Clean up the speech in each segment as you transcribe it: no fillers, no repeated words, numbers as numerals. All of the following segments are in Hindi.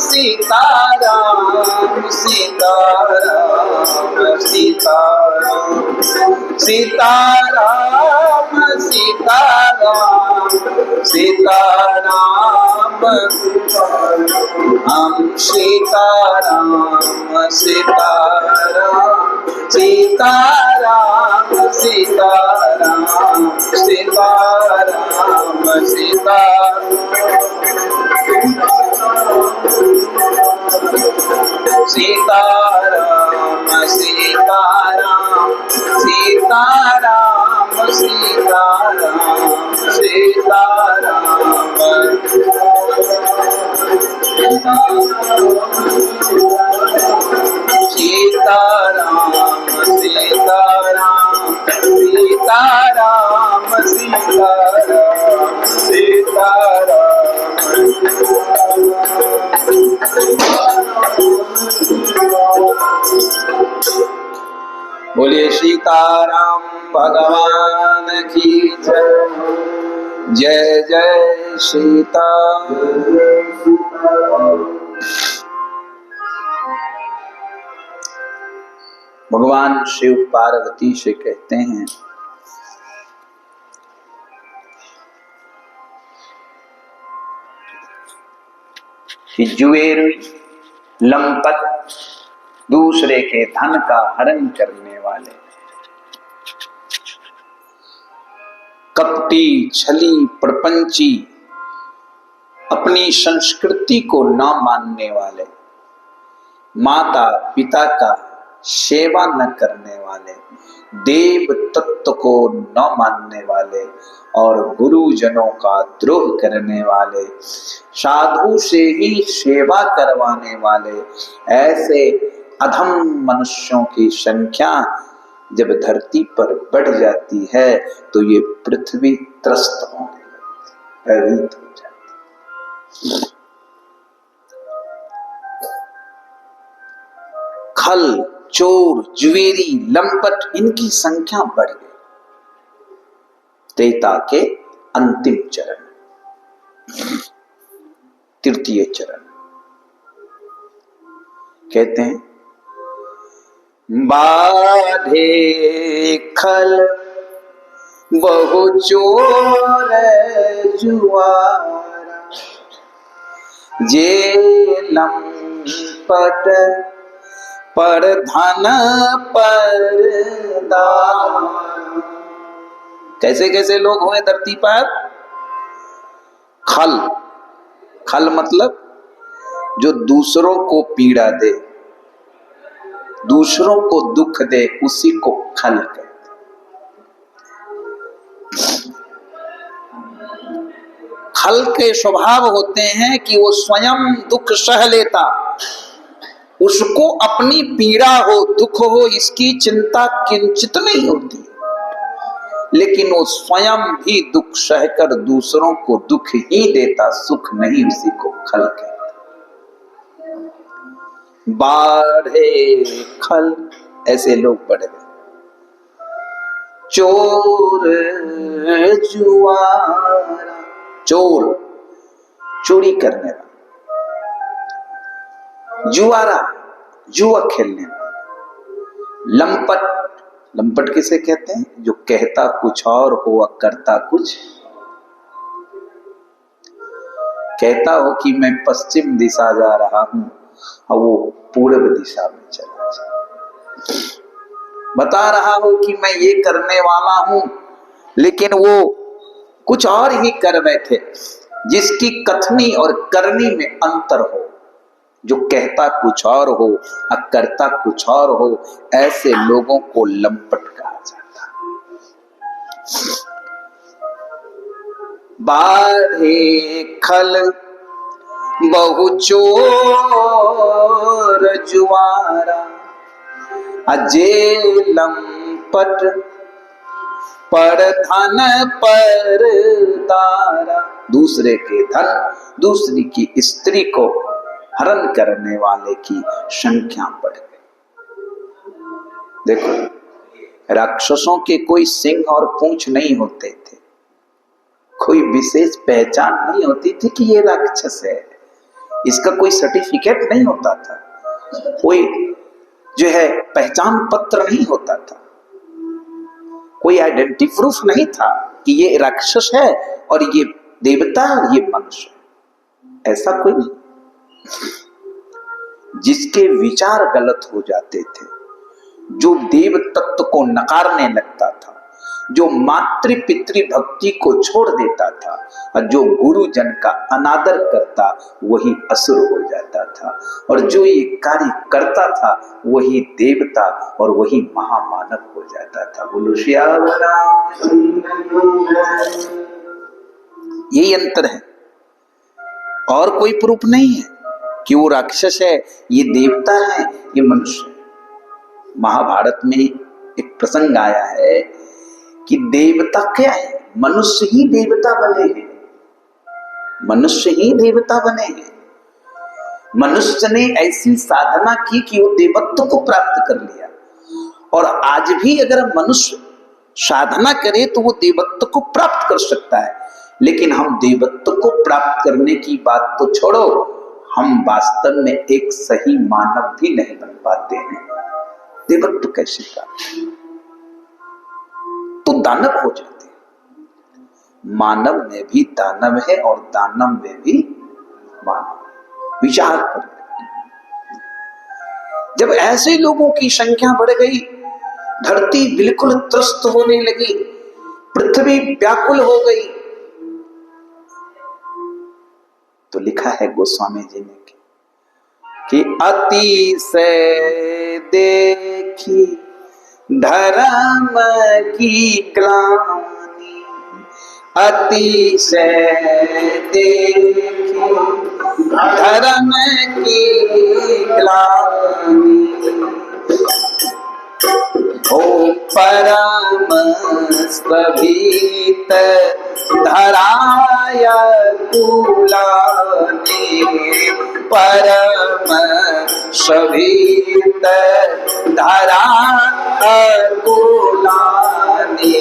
सीताराम सीताराम सीताराम सीताराम सीताराम सीताराम हम सीताराम सीताराम सीताराम सीताराम सीताराम सीताराम सीताराम सीताराम सीताराम सीताराम सीताराम सीताराम सीताराम बोलिए सीताराम भगवान की जय। जय जय सीता। भगवान शिव पार्वती से कहते हैं कि जुएरी लंपट, दूसरे के धन का हरण करने वाले, कपटी छली प्रपंची, अपनी संस्कृति को न मानने वाले, माता पिता का सेवा न करने वाले, देव तत्व को न मानने वाले और गुरुजनों का द्रोह करने वाले, साधु से ही सेवा करवाने वाले, ऐसे अधम मनुष्यों की संख्या जब धरती पर बढ़ जाती है तो ये पृथ्वी त्रस्त होने लगती है, भयभीत हो जाती है। खल, चोर, जुएरी, लंपट, इनकी संख्या बढ़ गई। त्रेता के अंतिम चरण, तृतीय चरण कहते हैं बाढ़े खल बहु चोर जुआरा, जे लंपट पर धन पर दान। कैसे कैसे लोग हुए धरती पर? खल, खल मतलब जो दूसरों को पीड़ा दे, दूसरों को दुख दे, उसी को खल कहते। खल के स्वभाव होते हैं कि वो स्वयं दुख सह लेता, उसको अपनी पीड़ा हो, दुख हो, इसकी चिंता किंचित नहीं होती, लेकिन वो स्वयं भी दुख सहकर दूसरों को दुख ही देता, सुख नहीं, उसी को खल कहते। बाढ़े खल, ऐसे लोग बढ़ गए। चोर जुआरा, चोर चोरी करने वाला, जुआरा जुआ खेलने वाला, लंपट, लंपट किसे कहते हैं? जो कहता कुछ और हो और करता कुछ। कहता हो कि मैं पश्चिम दिशा जा रहा हूं और वो पूर्व दिशा में चला जाए, बता रहा हो कि मैं ये करने वाला हूं, लेकिन वो कुछ और ही कर बैठे, जिसकी कथनी और करनी में अंतर हो, जो कहता कुछ और हो और करता कुछ और हो, ऐसे लोगों को लंपट कहा जाता है। बाढ़े खल बहु चोर जुआरा, अजे लंपट पर धन पर दारा। दूसरे के धन, दूसरी की स्त्री को हरण करने वाले की संख्या बढ़ गई। देखो, राक्षसों के कोई सिंह और पूंछ नहीं होते थे, कोई विशेष पहचान नहीं होती थी कि ये राक्षस है, इसका कोई सर्टिफिकेट नहीं होता था, कोई जो है पहचान पत्र नहीं होता था, कोई आइडेंटिटी प्रूफ नहीं था कि ये राक्षस है और ये देवता और ये मनुष्य है। ऐसा कोई नहीं। जिसके विचार गलत हो जाते थे, जो देव तत्व को नकारने लगता था, जो मातृ पितृ भक्ति को छोड़ देता था और जो गुरुजन का अनादर करता वही असुर हो जाता था, और जो ये कार्य करता था वही देवता और वही महामानव हो जाता था। बोलो श्याम राम। यही अंतर है और कोई प्रूफ नहीं है कि वो राक्षस है, ये देवता है, ये मनुष्य है। महाभारत में एक प्रसंग आया है कि देवता क्या है, मनुष्य ही देवता बने हैं, मनुष्य ही देवता बने हैं। मनुष्य ने ऐसी साधना की कि वो देवत्व को प्राप्त कर लिया, और आज भी अगर मनुष्य साधना करे तो वो देवत्व को प्राप्त कर सकता है। लेकिन हम देवत्व को प्राप्त करने की बात तो छोड़ो, हम वास्तव में एक सही मानव भी नहीं बन पाते हैं। देवत्व कैसे प्राप्त? तो दानव हो जाते हैं। मानव में भी दानव है और दानव में भी मानव। विचार करें, जब ऐसे लोगों की संख्या बढ़ गई, धरती बिल्कुल त्रस्त होने लगी, पृथ्वी व्याकुल हो गई, तो लिखा है गोस्वामी जी ने कि अतिशय देखी धर्म की ग्लानि, अतिशय देखी धर्म की ग्लानि, ओ परम सभीत धराय कुलानि, परम सभीत धराय कुलानि,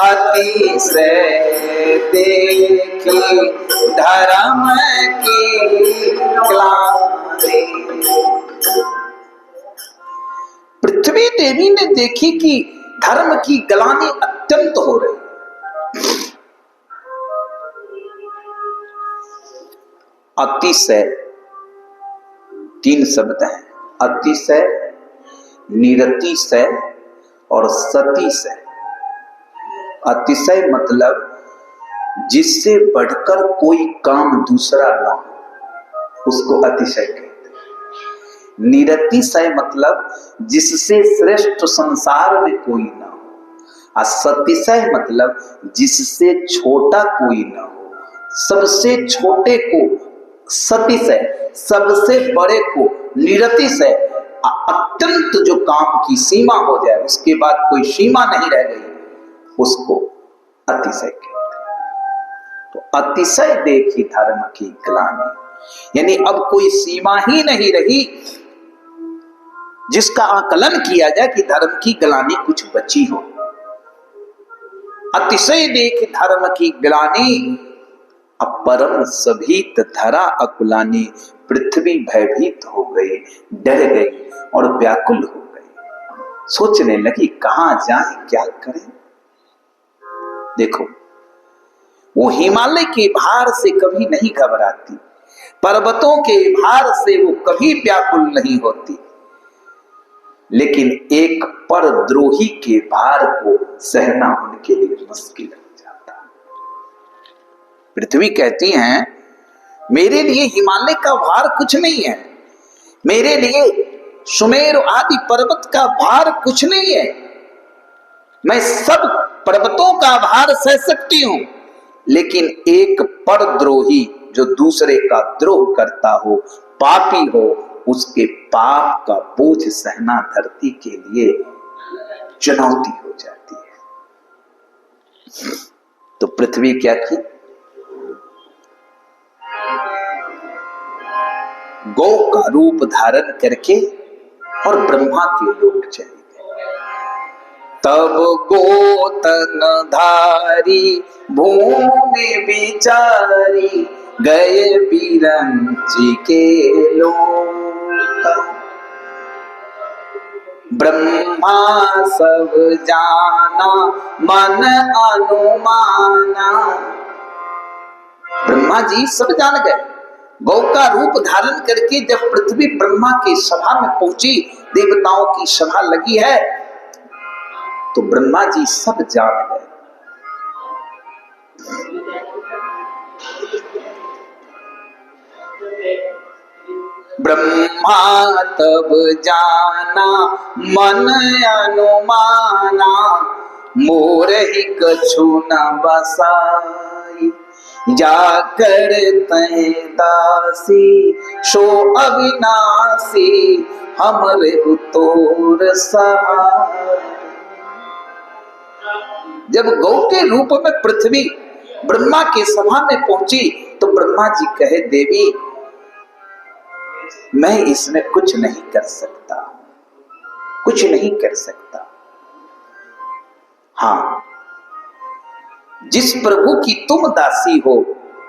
अतिशय देखी धर्म की ग्लानि। पृथ्वी देवी ने देखी कि धर्म की ग्लानि अत्यंत हो रही। अतिशय तीन शब्द हैं, अतिशय, निरतिशय और सतिशय। अतिशय मतलब जिससे बढ़कर कोई काम दूसरा ना हो, उसको अतिशय कहते हैं। निरतिशय मतलब जिससे श्रेष्ठ संसार में कोई ना हो, और सतिशय मतलब जिससे छोटा कोई ना हो। सबसे छोटे को सतिशय, सबसे बड़े को निरतिशय। अत्यंत जो काम की सीमा हो जाए, उसके बाद कोई सीमा नहीं रह गई, उसको अतिशय कहते हैं। तो अतिशय देखी धर्म की ग्लानि, यानी अब कोई सीमा ही नहीं रही जिसका आकलन किया जाए कि धर्म की ग्लानि कुछ बची हो। अतिशय देखी धर्म की ग्लानि, अपरम सभीत धरा अकुलानी। पृथ्वी भयभीत हो गई, डर गई और व्याकुल हो गई, सोचने लगी कहां जाए, क्या करें। देखो, वो हिमालय के भार से कभी नहीं घबराती, पर्वतों के भार से वो कभी व्याकुल नहीं होती, लेकिन एक परद्रोही के भार को सहना उनके लिए मुश्किल हो जाता। पृथ्वी कहती हैं, मेरे लिए हिमालय का भार कुछ नहीं है, मेरे लिए सुमेरु आदि पर्वत का भार कुछ नहीं है, मैं सब पर्वतों का भार सह सकती हूं, लेकिन एक परद्रोही जो दूसरे का द्रोह करता हो, पापी हो, उसके पाप का बोझ सहना धरती के लिए चुनौती हो जाती है। तो पृथ्वी क्या की, गौ का रूप धारण करके और ब्रह्मा के लोक चली गई। तब गोतन धारी भूमि विचारी, गए बिरंची के लोक। ब्रह्मा सब जाना मन अनुमाना। ब्रह्मा जी सब जान गए। गौ का रूप धारण करके जब पृथ्वी ब्रह्मा की सभा में पहुंची, देवताओं की सभा लगी है, तो ब्रह्मा जी सब जान गए। ब्रह्मा तब जाना मन अनुमाना, मोर ही कछु न बसाई, जाकर तै दासी सो अविनाशी, हमरे तोर सहाय। जब गौ के रूप में पृथ्वी ब्रह्मा के सभा में पहुंची, तो ब्रह्मा जी कहे, देवी मैं इसमें कुछ नहीं कर सकता, कुछ नहीं कर सकता। हाँ, जिस प्रभु की तुम दासी हो,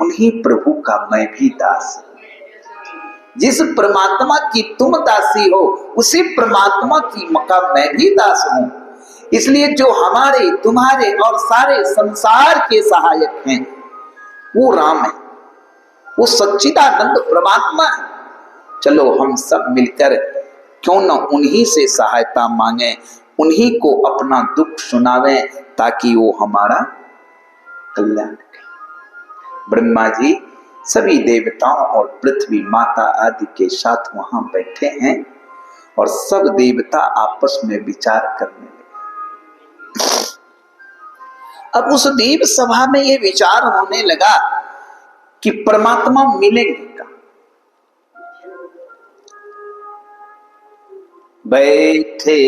उन्हीं प्रभु का मैं भी दास हूं। जिस परमात्मा की तुम दासी हो, उसी परमात्मा की का मैं भी दास हूं। इसलिए जो हमारे, तुम्हारे और सारे संसार के सहायक हैं, वो राम है, वो सच्चिदानंद परमात्मा है। चलो हम सब मिलकर क्यों न उन्हीं से सहायता मांगे, उन्हीं को अपना दुख सुनावें, ताकि वो हमारा कल्याण करें। ब्रह्मा जी सभी देवताओं और पृथ्वी माता आदि के साथ वहां बैठे हैं, और सब देवता आपस में विचार करने लगे। अब उस देव सभा में ये विचार होने लगा कि परमात्मा मिलेंगे का। बैठे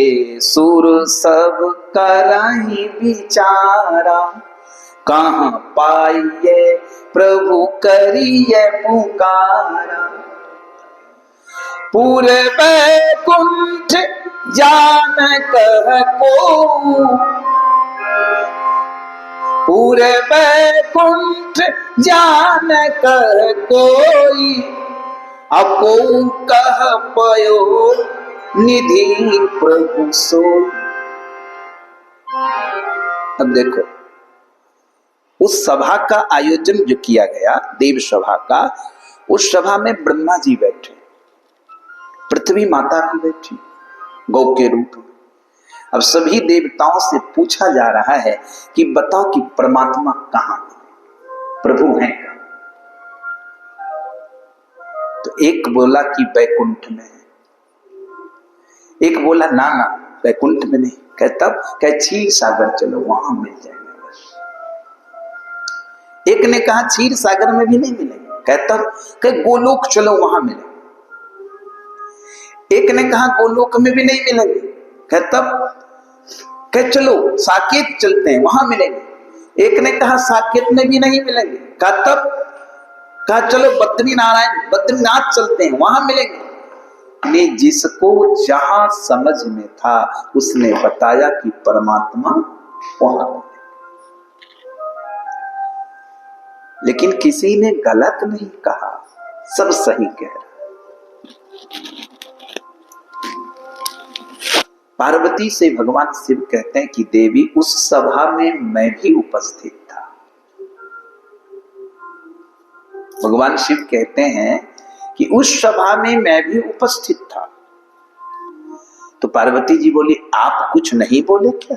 सुर सब करहि विचारा, कहाँ पाइए प्रभु करिए पुकारा। पूरे बैकुंठ जान कह को, पूरे बैकुंठ जान कह कोई, अको कह पयो निधि प्रभु सो। अब देखो, उस सभा का आयोजन जो किया गया, देव सभा का, उस सभा में ब्रह्मा जी बैठे, पृथ्वी माता भी बैठी गौ के रूप में। अब सभी देवताओं से पूछा जा रहा है कि बताओ कि परमात्मा कहां है, प्रभु है कहां? तो एक बोला कि बैकुंठ में है, एक बोला ना ना बैकुंठ में नहीं। कह तब कह क्षीर सागर चलो, वहां मिल जाएंगे बस। एक ने कहा क्षीर सागर में भी नहीं मिलेंगे, कह तब कह गोलोक चलो, वहां मिलेंगे। एक ने कहा गोलोक में भी नहीं मिलेंगे, कह तब कह चलो साकेत चलते हैं, वहां मिलेंगे। एक ने कहा साकेत में भी नहीं मिलेंगे, कहा तब कहा चलो बद्रीनाथ चलते हैं, वहां मिलेंगे। ने जिसको जहां समझ में था उसने बताया कि परमात्मा वहां। लेकिन किसी ने गलत नहीं कहा, सब सही कह रहा। पार्वती से भगवान शिव कहते हैं कि देवी उस सभा में मैं भी उपस्थित था। भगवान शिव कहते हैं कि उस सभा में मैं भी उपस्थित था। तो पार्वती जी बोली आप कुछ नहीं बोले क्या?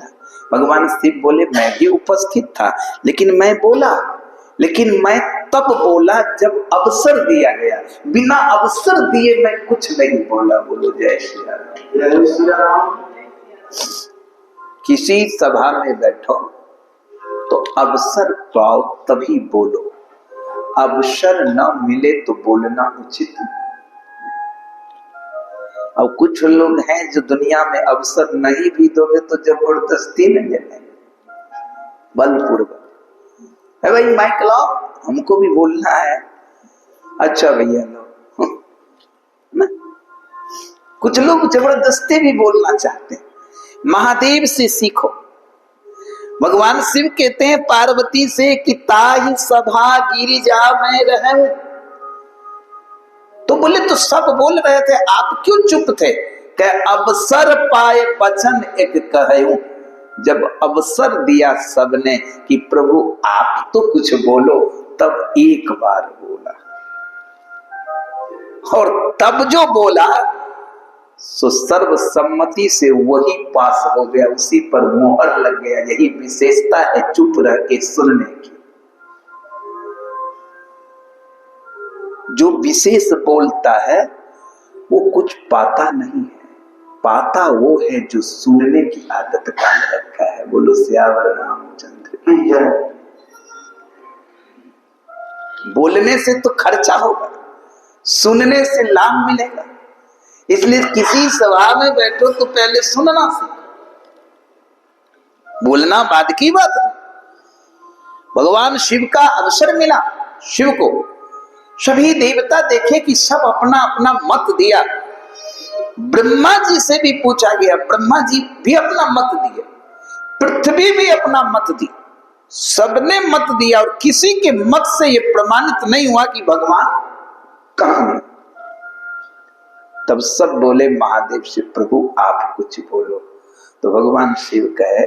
भगवान शिव बोले मैं भी उपस्थित था, लेकिन मैं बोला, लेकिन मैं तब बोला जब अवसर दिया गया। बिना अवसर दिए मैं कुछ नहीं बोला। बोलो जय श्री राम। जय श्री राम। किसी सभा में बैठो तो अवसर पाओ तभी बोलो, अवसर न मिले तो बोलना उचित नहीं। अब कुछ लोग हैं जो दुनिया में अवसर नहीं भी दोगे तो जबरदस्ती में ले लेंगे, बलपूर्वक। है भाई माइक लाओ, हमको भी बोलना है। अच्छा भैया लो। कुछ लोग जबरदस्ती भी बोलना चाहते हैं। महादेव से सीखो। भगवान शिव कहते हैं पार्वती से कि ताहि सभा गिरिजा में रहूं। तो बोले तो सब बोल रहे थे, आप क्यों चुप थे? कह अवसर पाए बचन एक कहूं। जब अवसर दिया सबने कि प्रभु आप तो कुछ बोलो, तब एक बार बोला, और तब जो बोला सो सर्वसम्मति से वही पास हो गया, उसी पर मोहर लग गया। यही विशेषता है चुप रह के सुनने की। जो विशेष बोलता है वो कुछ पाता नहीं है, पाता वो है जो सुनने की आदत कान रखा है। बोलो सियावर रामचंद्र की जय। बोलने से तो खर्चा होगा, सुनने से लाभ मिलेगा। इसलिए किसी सभा में बैठो तो पहले सुनना सीखो, बोलना बाद की बात है। भगवान शिव का अवसर मिला, शिव को सभी देवता देखे कि सब अपना अपना मत दिया। ब्रह्मा जी से भी पूछा गया, ब्रह्मा जी भी अपना मत दिए, पृथ्वी भी अपना मत दी, सबने मत दिया, और किसी के मत से यह प्रमाणित नहीं हुआ कि भगवान कहां है। तब सब बोले महादेव से प्रभु आप कुछ बोलो। तो भगवान शिव कहे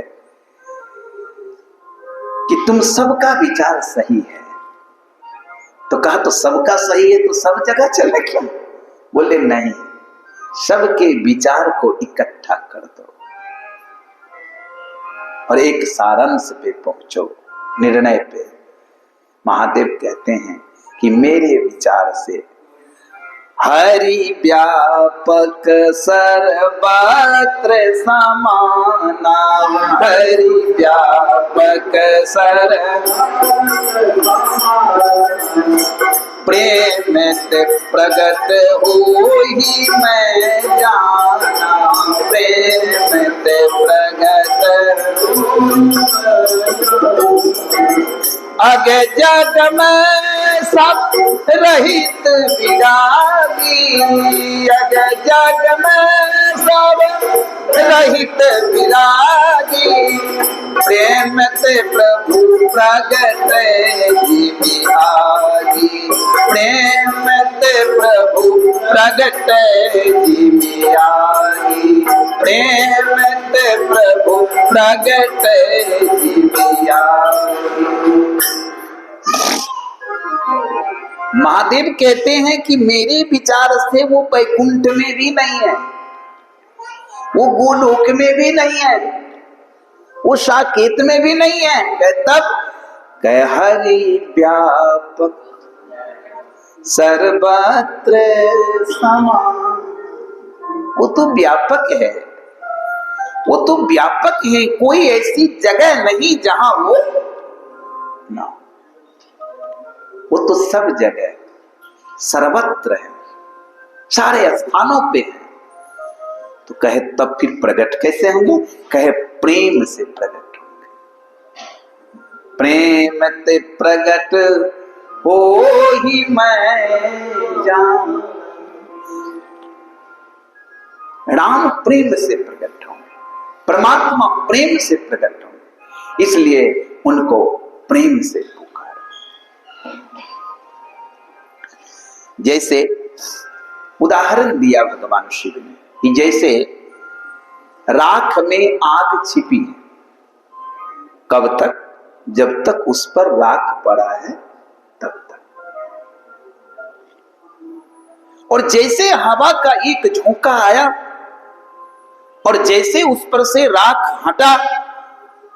कि तुम सबका विचार सही है। तो कहा तो सबका सही है तो सब जगह चले क्या? बोले नहीं, सबके विचार को इकट्ठा कर दो और एक सारांश पे पहुंचो, निर्णय पे। महादेव कहते हैं कि मेरे विचार से हरि व्यापक सर्वत्र समाना, हरि व्यापक प्रेम ते प्रगट होहि मैं जाना, प्रेम ते प्रगट अग जग में सब रहित विरागी, अग जग में सब रहित विरागी, प्रेम ते प्रभु प्रगट जिमियागी, प्रेम ते प्रभु प्रगट जिमियागी, प्रेम ते प्रभु प्रगट जिमियागी। महादेव कहते हैं कि मेरे विचार से वो वैकुंठ में भी नहीं है, वो गोलोक में भी नहीं है, वो साकेत में भी नहीं है। तब कह हरि व्यापक सर्वत्र समान, वो तो व्यापक है, वो तो व्यापक है। कोई ऐसी जगह नहीं जहां वो ना, वो तो सब जगह सर्वत्र है, सारे स्थानों पे है। तो कहे तब फिर प्रकट कैसे होंगे? कहे प्रेम से प्रकट होंगे, प्रेम ते प्रकट हो ही मैं जान। राम प्रेम से प्रकट होंगे, परमात्मा प्रेम से प्रकट होंगे, इसलिए उनको प्रेम से पुकार। जैसे उदाहरण दिया भगवान शिव ने कि जैसे राख में आग छिपी है, कब तक? जब तक उस पर राख पड़ा है तब तक। और जैसे हवा का एक झोंका आया और जैसे उस पर से राख हटा,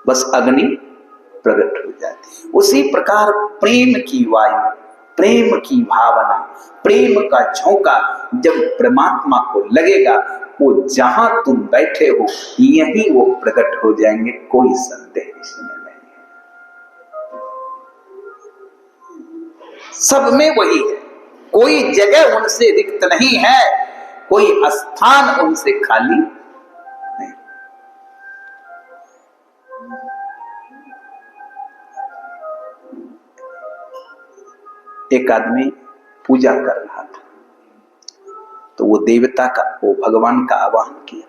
बस अग्नि प्रकट हो जाती। उसी प्रकार प्रेम की वायु, प्रेम की भावना, प्रेम का झोंका जब परमात्मा को लगेगा, वो जहां तुम बैठे हो यहीं वो प्रकट हो जाएंगे, कोई संदेह इसमें नहीं है। सब में वही है, कोई जगह उनसे रिक्त नहीं है, कोई स्थान उनसे खाली नहीं। एक आदमी पूजा कर रहा था, तो वो देवता का, वो भगवान का आवाहन किया।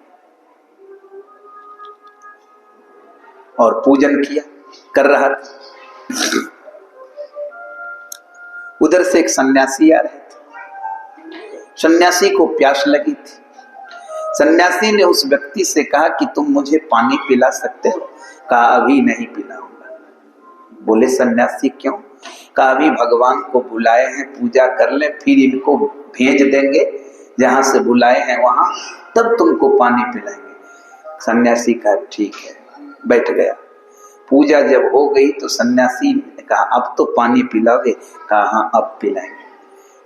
और पूजन किया कर रहा था। उधर से एक सन्यासी आ रहे थे। सन्यासी को प्यास लगी थी। सन्यासी ने उस व्यक्ति से कहा कि तुम मुझे पानी पिला सकते हो? कहा अभी नहीं पिलाऊंगा। बोले सन्यासी क्यों? कहा अभी भगवान को बुलाए हैं, पूजा कर ले, फिर इनको भेज देंगे जहां से बुलाए हैं वहां, तब तुमको पानी पिलाएंगे। सन्यासी कहा ठीक है, बैठ गया। पूजा जब हो गई तो सन्यासी ने कहा अब तो पानी पिलाओगे? कहा हाँ अब पिलाएंगे।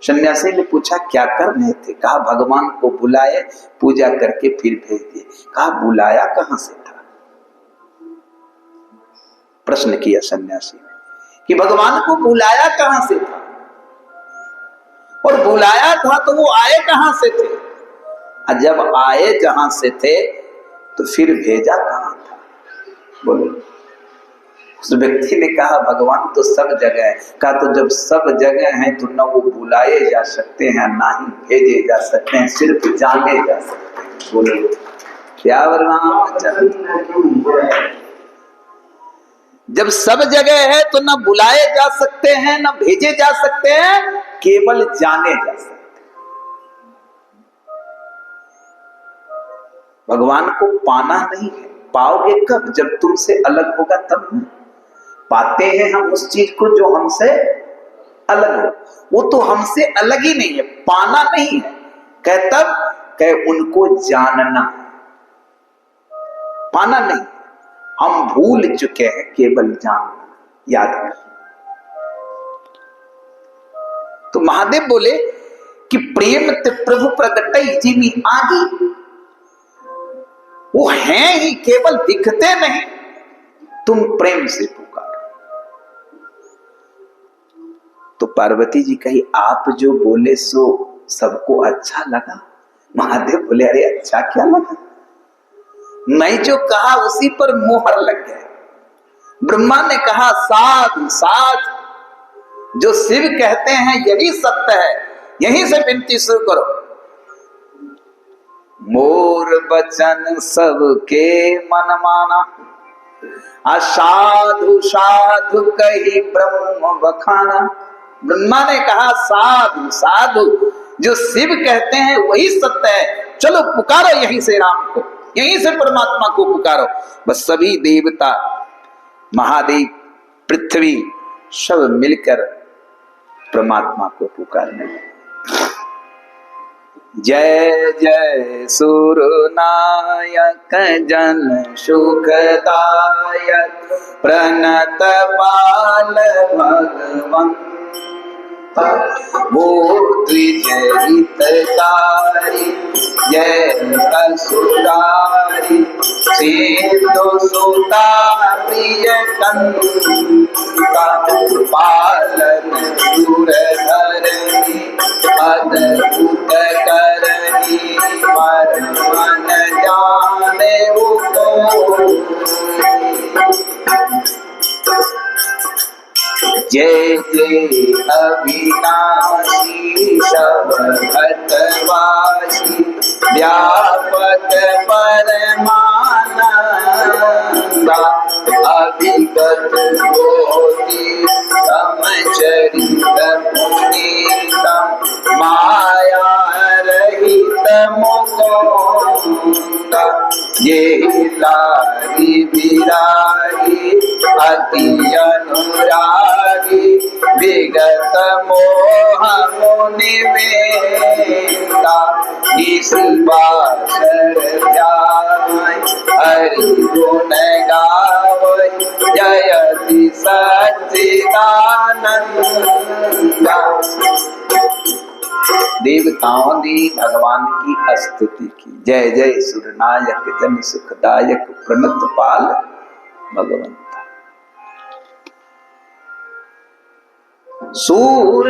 सन्यासी ने पूछा क्या कर रहे थे? कहा भगवान को बुलाए, पूजा करके फिर भेज दिए। कहा बुलाया कहां से था? प्रश्न किया सन्यासी ने कि भगवान को बुलाया कहां से था, और बुलाया था तो वो आए कहां से थे? जब आए जहां से थे तो फिर भेजा कहां था? बोलो। उस व्यक्ति ने कहा भगवान तो सब जगह है। कहा तो जब सब जगह है तो न वो बुलाए जा सकते हैं ना ही भेजे जा सकते हैं, सिर्फ जाने जा सकते हैं। बोलो क्या वर्णन। जब सब जगह है तो न बुलाए जा सकते हैं न भेजे जा सकते हैं, केवल जाने जा सकते हैं। भगवान को पाना नहीं है। पाओगे कब? जब तुमसे अलग होगा तब नहीं। पाते हैं हम उस चीज को जो हमसे अलग हो। वो तो हमसे अलग ही नहीं है, पाना नहीं है। कह तब कह उनको जानना, पाना नहीं। हम भूल चुके हैं, केवल जानना याद कर। तो महादेव बोले कि प्रेम ते प्रभु प्रगटई जिमी आगी। वो हैं ही, केवल दिखते नहीं। तुम प्रेम से पुकारो। तो पार्वती जी कही आप जो बोले सो सबको अच्छा लगा? महादेव बोले अरे अच्छा क्या लगा, मैं जो कहा उसी पर मोहर लग गया। ब्रह्मा ने कहा साधु साध, जो शिव कहते हैं यही सत्य है। यहीं से विनती शुरू करो। मोर बचन सबके मन माना, असाधु साधु कही ब्रह्म बखाना। ब्रह्मा ने कहा साधु साधु, जो शिव कहते हैं वही सत्य है। चलो पुकारो यहीं से राम को, यहीं से परमात्मा को पुकारो। बस सभी देवता, महादेव, पृथ्वी सब मिलकर परमात्मा को पुकारने लगे। जय जय सुरनायक जन सुखदायक, प्रणत पाल भगवंत, वो द्विज हितकारी, जय कसुरारी, सिंधु सुता प्रिय कंता, पालन सुरधरणी, अद्भुत करनी, पर मन जाने वो। जय जय अविनाशी शबदवासी, व्यापक परमानंदा, अभिगत कोटि समचरित पुनीतम, माया रहित मुकुंद, ये लारी बिरारी अति अनुरागी, विगत मोह मुनिवेता, इसी बासर जाय हरि गुण गावै, जयति सच्चिदानंदा। देवताओं ने भगवान की स्तुति की। जय जय सुरनायक जन सुखदायक, प्रणत पाल भगवंत। सूर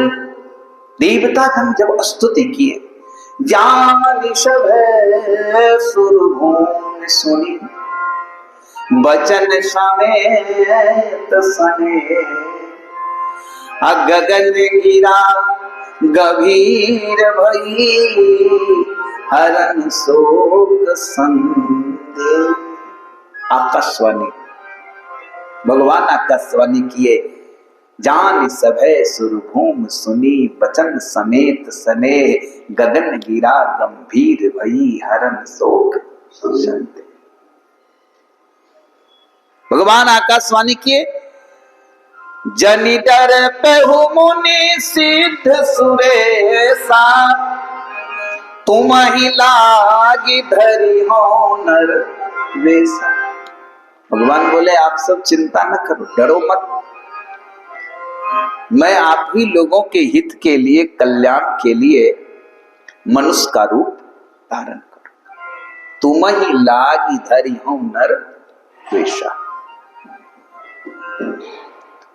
देवतागण जब स्तुति किए, जान सब सुरभूमि सुनी, बचन समेत सने, गगन गिरा गभीर भई, हरन शोक संदेह। आकाशवाणी भगवान आकाशवाणी किए, जान सभय सुरभूम सुनी बचन समेत सने, गगन गिरा गंभीर भई हरन शोक सुनते। भगवान आकाशवाणी किए, जनि डर पेहु मुनि सिद्ध सुरेशा, तुम ही लागी धरी हो नर वेशा। भगवान बोले आप सब चिंता न करो, डरो मत, मैं आप ही लोगों के हित के लिए, कल्याण के लिए मनुष्य का रूप धारण करूं। तुम ही लागी धरी हो नर वेशा।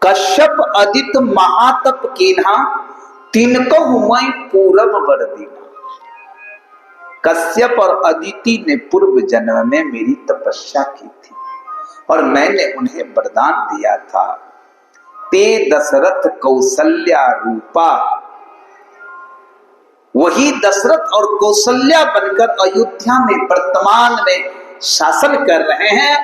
कश्यप अदित महातप कीन्हा, तिनको मैं पूरब वर दीना। कश्यप और अदिति ने पूर्व जन्म में मेरी तपस्या की थी और मैंने उन्हें वरदान दिया था, ते दशरथ कौशल्या रूपा। वही दशरथ और कौशल्या बनकर अयोध्या में वर्तमान में शासन कर रहे हैं,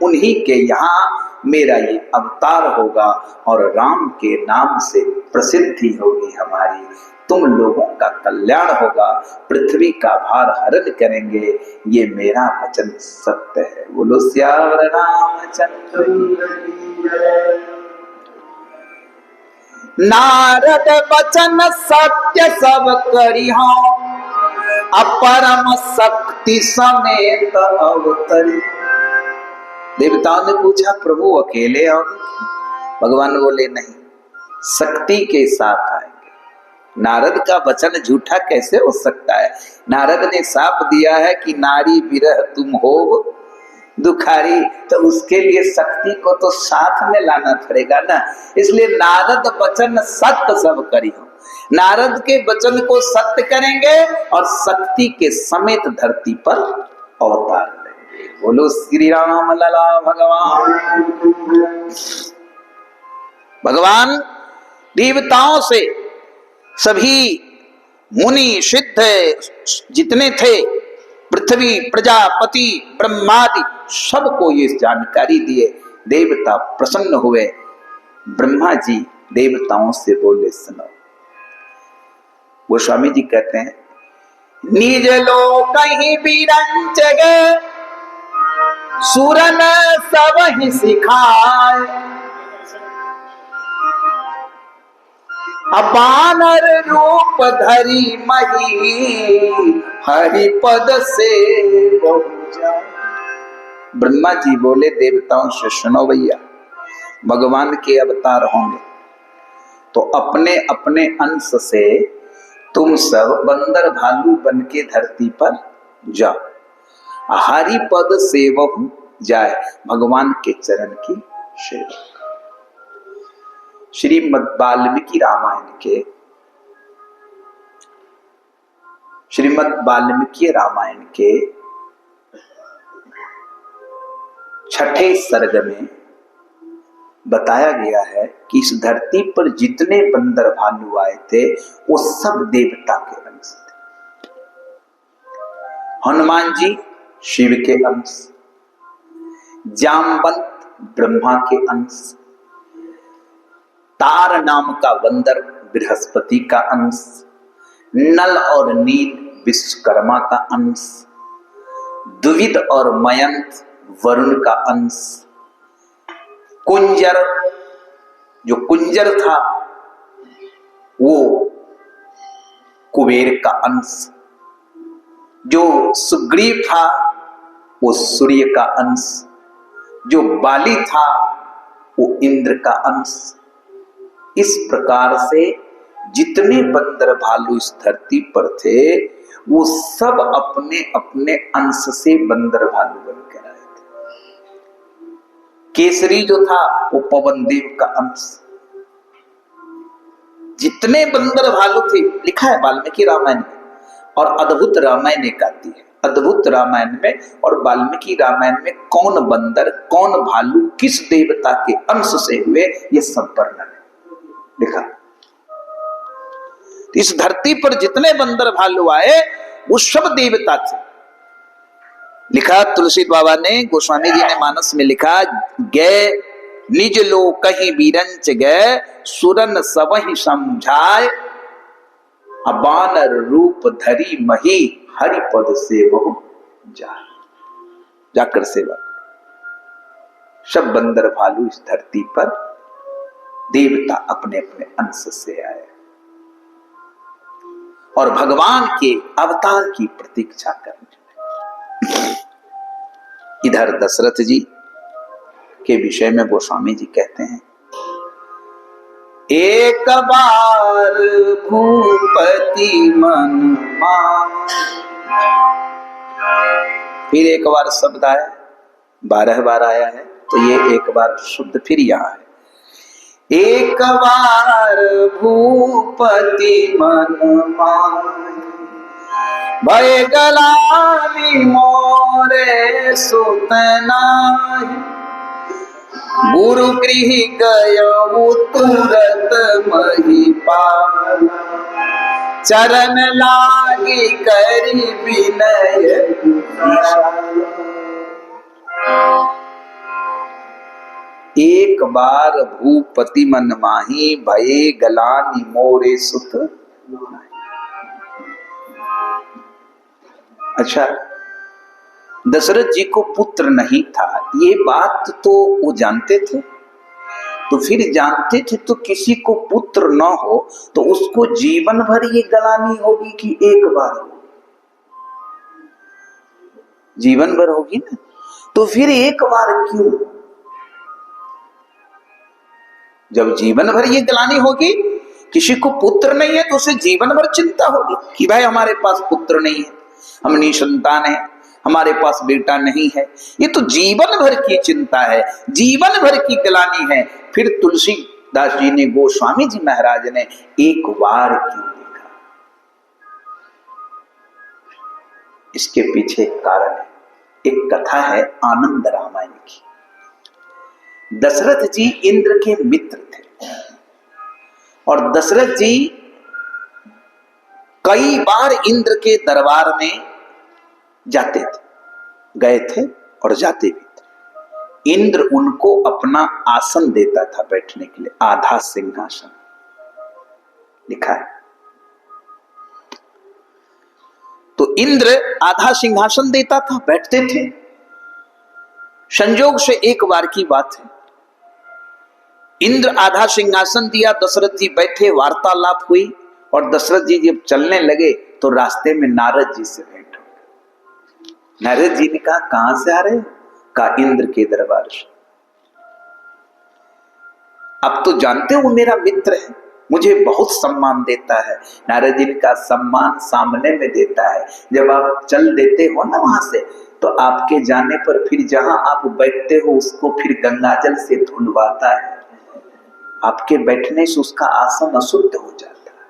उन्हीं के यहाँ मेरा ये अवतार होगा और राम के नाम से प्रसिद्धि होगी हमारी। तुम लोगों का कल्याण होगा, पृथ्वी का भार हरण करेंगे, ये मेरा वचन सत्य है। बोलो श्यावर रामचंद्र की जय। नारद वचन सत्य सब करिहो, अपरम शक्ति समेत अवतरी। देवताओं ने पूछा प्रभु अकेले आओगे? भगवान बोले नहीं, शक्ति के साथ आएंगे। नारद का वचन झूठा कैसे हो सकता है? नारद ने साफ दिया है कि नारी विरह तुम हो दुखारी, तो उसके लिए शक्ति को तो साथ में लाना पड़ेगा ना। इसलिए नारद वचन सत्य सब करिहो, नारद के वचन को सत्य करेंगे और शक्ति के समेत धरती पर अवतार लेंगे। बोलो श्री राम लला भगवान। भगवान देवताओं से सभी मुनि सिद्ध जितने थे, पृथ्वी प्रजापति ब्रह्मादि सबको ये जानकारी दिए। देवता प्रसन्न हुए। ब्रह्मा जी देवताओं से बोले सुनो। वो स्वामी जी कहते हैं, निज लोक ही बिरंच गे, सुरन सब ही सिखाए। अबानर रूप धरी मही, हरि पद से बहु जाए। ब्रह्मा जी बोले देवताओं से सुनो भैया, भगवान के अवतार होंगे तो अपने अपने अंश से तुम सब बंदर भालू बन के धरती पर जाओ, हरि पद सेवक जाए, भगवान के चरण की सेवा। श्रीमद् वाल्मीकि रामायण के छठे सर्ग में बताया गया है कि इस धरती पर जितने बंदर भालू आए थे वो सब देवता के अंश थे। हनुमान जी शिव के अंश, जामवंत ब्रह्मा के अंश, तार नाम का बंदर बृहस्पति का अंश, नल और नील विश्वकर्मा का अंश, द्विविद और मयंत वरुण का अंश, कुंजर जो कुंजर था वो कुबेर का अंश, जो सुग्रीव था वो सूर्य का अंश, जो बाली था वो इंद्र का अंश। इस प्रकार से जितने बंदर भालू इस धरती पर थे वो सब अपने अपने अंश से बंदर भालू बनकर आए थे। केसरी जो था वो पवन देव का अंश। जितने बंदर भालू थे, लिखा है वाल्मीकि रामायण में, और अद्भुत रामायण एक आती है। अद्भुत रामायण में और वाल्मीकि रामायण में कौन बंदर कौन भालू किस देवता के अंश से हुए ये सब वर्णन है लिखा। इस धरती पर जितने बंदर भालू आए वो सब देवता थे। लिखा तुलसी बाबा ने, गोस्वामी जी ने मानस में लिखा, गए निज लो कहीं बिरंच गए, सुरन सबहि समझाए, अबानर रूप धरी मही, हरि पद से बहु जाए। जाकर सेवा करो। सब बंदर भालू इस धरती पर देवता अपने अपने अंश से आए और भगवान के अवतार की प्रतीक्षा करने। इधर दशरथ जी के विषय में गोस्वामी जी कहते हैं, एक बार भूपति मन मान। फिर एक बार शब्द आया, 12 बार आया है, तो ये एक बार शुद्ध फिर यहां है। एक बार भूपति मन मान, भय गलानी मोरे सुत नाही, गुरु गृह गयो तुरत महिपाल, चरण लागी करी विनय। एक बार भूपति मन माही, भये गलानी मोरे सुत। अच्छा, दशरथ जी को पुत्र नहीं था, ये बात तो वो जानते थे। तो फिर जानते थे तो किसी को पुत्र न हो तो उसको जीवन भर ये गलानी होगी कि एक बार होगी? जीवन भर होगी ना, तो फिर एक बार क्यों? जब जीवन भर ये गलानी होगी, किसी को पुत्र नहीं है तो उसे जीवन भर चिंता होगी कि भाई हमारे पास पुत्र नहीं है, हम निसंतान है, हमारे पास बेटा नहीं है। ये तो जीवन भर की चिंता है, जीवन भर की गलानी है। फिर तुलसीदास जी ने, गोस्वामी जी महाराज ने एक बार क्यों लिखा? इसके पीछे एक कारण है, एक कथा है आनंद रामायण की। दशरथ जी इंद्र के मित्र थे और दशरथ जी कई बार इंद्र के दरबार में जाते थे, गए थे और जाते भी थे। इंद्र उनको अपना आसन देता था बैठने के लिए, आधा सिंहासन लिखा है। तो इंद्र आधा सिंहासन देता था, बैठते थे। संजोग से एक बार की बात है, इंद्र आधा सिंहासन दिया, दशरथ जी बैठे, वार्तालाप हुई और दशरथ जी जब चलने लगे तो रास्ते में नारद जी से भेंट हो गई। नारद जी ने कहा, कहां से आ रहे हो? कहा, इंद्र के दरबार से। अब तो जानते हो मेरा मित्र है, मुझे बहुत सम्मान देता है। नारद जी का सम्मान सामने में देता है, जब आप चल देते हो ना वहां से, तो आपके जाने पर फिर जहां आप बैठते हो उसको फिर गंगाजल से धुलवाता है, आपके बैठने से उसका आसन अशुद्ध हो जाता है।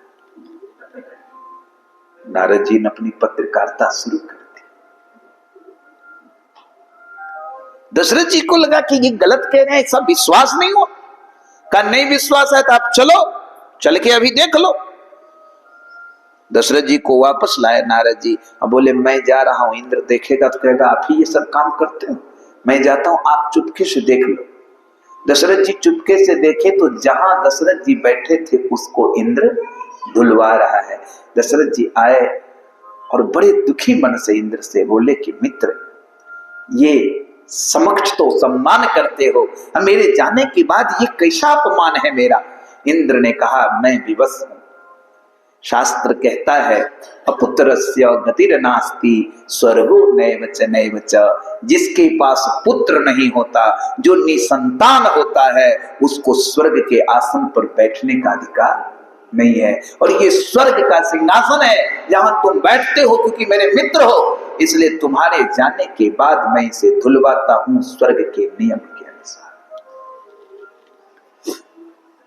नारद जी ने अपनी पत्रकारिता शुरू कर दी। दशरथ जी को लगा कि ये गलत कह रहे हैं, सब विश्वास नहीं हो। कहा, नहीं विश्वास है तो आप चलो, चल के अभी देख लो। दशरथ जी को वापस लाए नारद जी। अब बोले, मैं जा रहा हूं, इंद्र देखेगा तो कहेगा आप ही ये सब काम करते हो, मैं जाता हूं, आप चुपके से देख लो। दशरथ जी चुपके से देखे तो जहां दशरथ जी बैठे थे उसको इंद्र धुलवा रहा है। दशरथ जी आए और बड़े दुखी मन से इंद्र से बोले कि मित्र, ये समक्ष तो सम्मान करते हो, मेरे जाने के बाद ये कैसा अपमान है मेरा? इंद्र ने कहा, मैं विवश हूं। शास्त्र कहता है, अपुत्रस्य गतिर्नास्ति स्वर्गो नैव च नैव च। जिसके पास पुत्र नहीं होता, जो निसंतान होता है, उसको स्वर्ग के आसन पर बैठने का अधिकार नहीं है। और ये स्वर्ग का सिंहासन है जहां तुम बैठते हो, क्योंकि मेरे मित्र हो, इसलिए तुम्हारे जाने के बाद मैं इसे धुलवाता हूं स्वर्ग के नियम के अनुसार।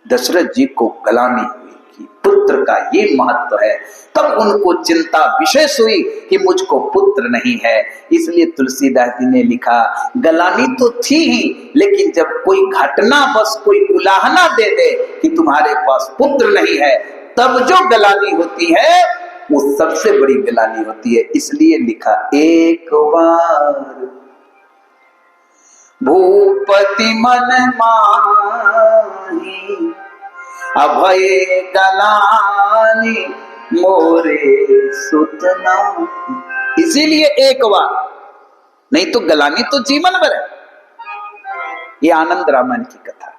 दशरथ जी को गलानी हुई कि पुत्र का ये महत्व है। तब उनको चिंता विशेष हुई कि मुझको पुत्र नहीं है। इसलिए तुलसीदास जी ने लिखा, गलानी तो थी ही, लेकिन जब कोई घटना बस कोई उलाहना दे दे कि तुम्हारे पास पुत्र नहीं है, तब जो गलानी होती है वो सबसे बड़ी गलानी होती है। इसलिए लिखा, एक बार भूपति मन माही, अभय गलानी मोरे सुतना। इसीलिए एक बार, नहीं तो गलानी तो जीवन भर है। ये आनंद रामायण की कथा।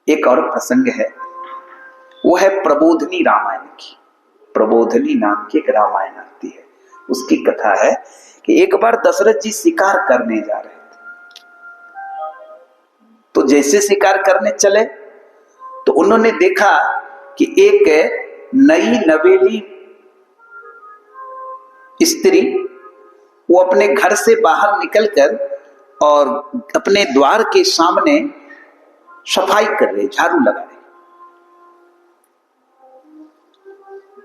एक और प्रसंग है, वो है प्रबोधनी रामायण की। प्रबोधनी नाम की एक रामायण आती है, उसकी कथा है कि एक बार दशरथ जी शिकार करने जा रहे थे। तो जैसे शिकार करने चले तो उन्होंने देखा कि एक नई नवेली स्त्री वो अपने घर से बाहर निकलकर और अपने द्वार के सामने सफाई कर रही, झाड़ू लगा रही।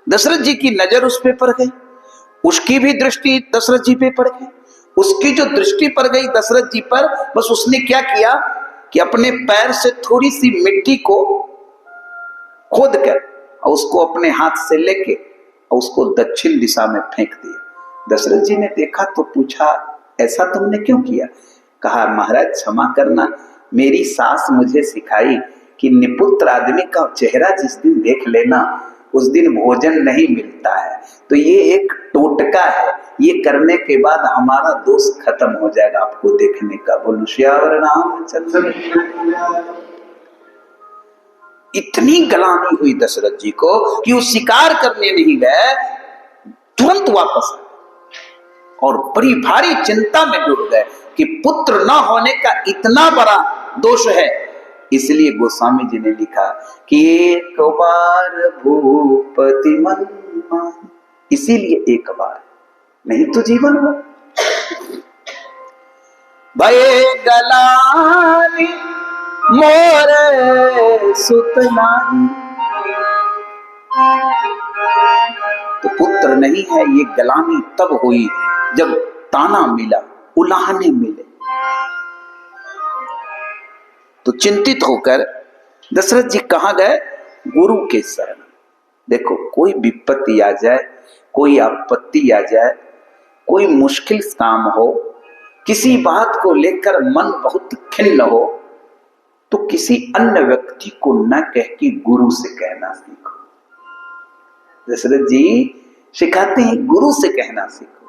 दशरथ जी की नजर उस पे पड़ गई, उसकी भी दृष्टि दशरथ जी पे पड़ गई। उसकी जो दृष्टि पड़ गई दशरथ जी पर, बस उसने क्या किया कि अपने पैर से थोड़ी सी मिट्टी को खोद कर और उसको अपने हाथ से लेके और उसको दक्षिण दिशा में फेंक दिया। दशरथ जी ने देखा तो पूछा, ऐसा तुमने क्यों किया? कहा, महाराज क्षमा करना, मेरी सास मुझे सिखाई कि निपुत्र आदमी का चेहरा जिस दिन देख लेना उस दिन भोजन नहीं मिलता है, तो ये एक टोटका है, ये करने के बाद हमारा दोष खत्म हो जाएगा आपको देखने का। बोलो श्यावर रामचंद्र। इतनी गलानी हुई दशरथ जी को कि वो शिकार करने नहीं गए, तुरंत वापस आए और बड़ी भारी चिंता में डूब गए कि पुत्र न होने का इतना बड़ा दोष है। इसलिए गोस्वामी जी ने लिखा कि एक बार भूपति मन माही, इसीलिए एक बार, नहीं तो जीवन भर। भये गलानी मोरे सुतनाही, तो पुत्र नहीं है, ये गलानी तब हुई जब ताना मिला, उलाहने मिले। तो चिंतित होकर दशरथ जी कहां गए? गुरु के शरण। देखो, कोई विपत्ति आ जाए, कोई आपत्ति आ जाए, कोई मुश्किल काम हो, किसी बात को लेकर मन बहुत खिन्न हो, तो किसी अन्य व्यक्ति को न कह के गुरु से कहना सीखो। दशरथ जी सिखाते हैं गुरु से कहना सीखो,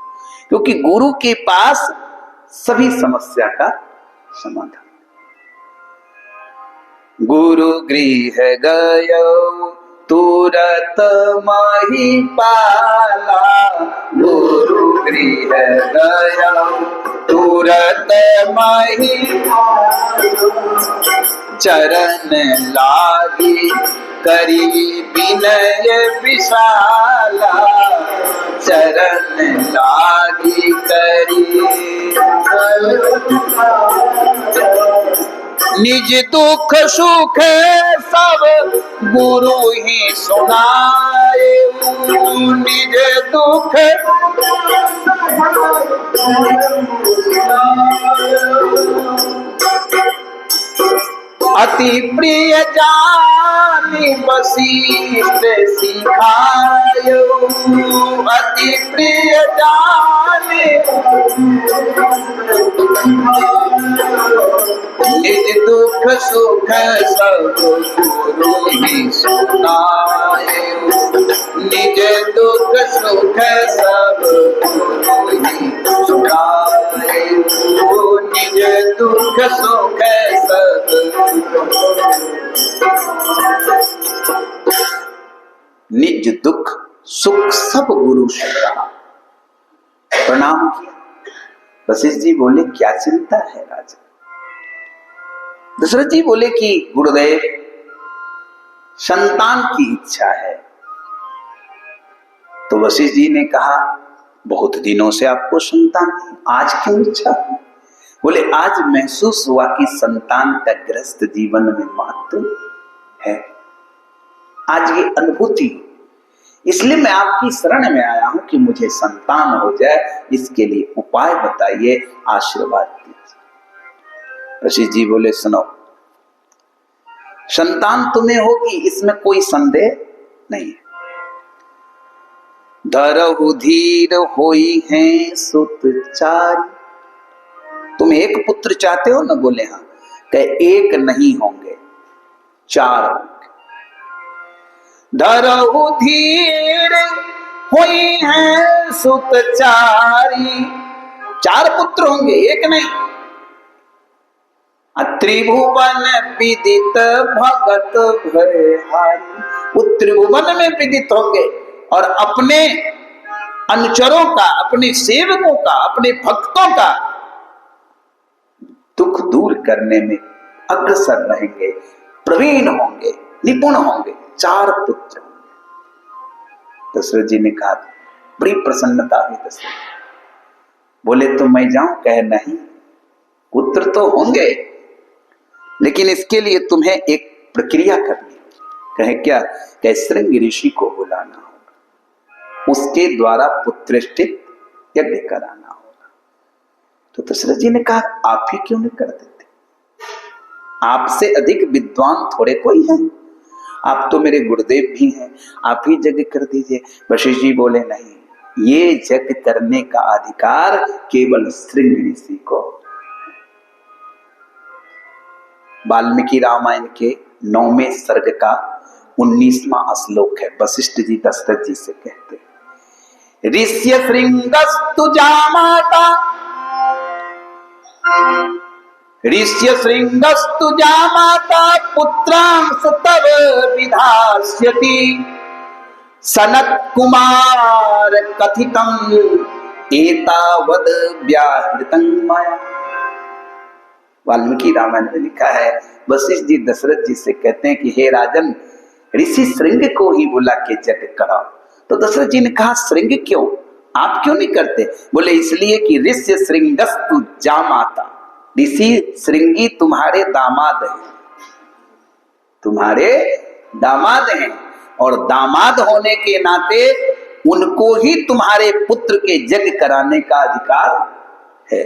क्योंकि गुरु के पास सभी समस्या का समाधान। गुरु गृह गयो तुरत महिपाला, गुरु गृह गयो तुरत महिपाला, चरण लागी करी विनय विशाला, चरण लागी करी निज दुख सुख सब गुरु ही सुनाए, निज दुख अति प्रिय जानी वशिष्ठ सिखायो, अति प्रिय जानी निज दुख सुख सब गुरु ही सुनाए, निज दुख सुख सब गुरु ही सुनाए, निज दुख सुख सब। निज दुख सुख सब गुरु से कहा, प्रणाम किया। वशिष्ठ जी बोले, क्या चिंता है राजा? दशरथ जी बोले कि गुरुदेव, संतान की इच्छा है। तो वशिष्ठ जी ने कहा, बहुत दिनों से आपको संतान है, आज क्यों इच्छा है? बोले, आज महसूस हुआ कि संतान का ग्रस्त जीवन में महत्व है, आज ये अनुभूति, इसलिए मैं आपकी शरण में आया हूं कि मुझे संतान हो जाए, इसके लिए उपाय बताइए, आशीर्वाद दीजिए। वशिष्ठ जी बोले, सुनो, संतान तुम्हें होगी, इसमें कोई संदेह नहीं। धरहु धीर होई हैं सुत चारी, तुम एक पुत्र चाहते हो ना? बोले हाँ। कहे एक नहीं होंगे, 4 होंगे। धरहु धीर हुई है सुत चारी, 4 पुत्र होंगे, एक नहीं। त्रिभुवन विदित भगत भयहारी, वो त्रिभुवन में विदित होंगे और अपने अनुचरों का, अपने सेवकों का, अपने भक्तों का दुख दूर करने में अग्रसर रहेंगे, प्रवीण होंगे, निपुण होंगे। 4 पुत्र होंगे। दशरथ जी ने कहा, बड़ी प्रसन्नता हुई दशरथ। बोले तो मैं जाऊं? कहे नहीं, पुत्र तो होंगे, लेकिन इसके लिए तुम्हें एक प्रक्रिया करनी है। कहे क्या? कहे श्रृंग ऋषि को बुलाना होगा, उसके द्वारा पुत्रेष्ठित यज्ञ कराना होगा। तो दशरथ जी ने कहा, आप ही क्यों नहीं कर देते? आपसे अधिक विद्वान थोड़े कोई है, आप तो मेरे गुरुदेव भी हैं, आप ही यज्ञ कर दीजिए। वशिष्ठ जी बोले नहीं, ये यज्ञ करने का अधिकार केवल श्रृंग ऋषि को। वाल्मीकि रामायण के 9वें सर्ग का 19वां श्लोक है। वशिष्ठ जी दशरथ जी से कहते हैं, ऋष्य श्रृंगस्तु जामाता, ऋष्य श्रृंगस्तु जामाता पुत्रांस तव विधास्यति, सनत कुमार कथितम एतावद व्याहृतं मया। वाल्मीकि रामायण में लिखा है, वशिष्ठ जी दशरथ जी से कहते हैं कि हे राजन, ऋषि श्रृंग को ही बुला के यज्ञ कराओ। तो दशरथ जी ने कहा, श्रृंग क्यों, आप क्यों नहीं करते? बोले इसलिए कि ऋष्य श्रृंगस्तु जामाता, ऋषि श्रृंगी तुम्हारे दामाद हैं, तुम्हारे दामाद हैं, और दामाद होने के नाते उनको ही तुम्हारे पुत्र के यज्ञ कराने का अधिकार है।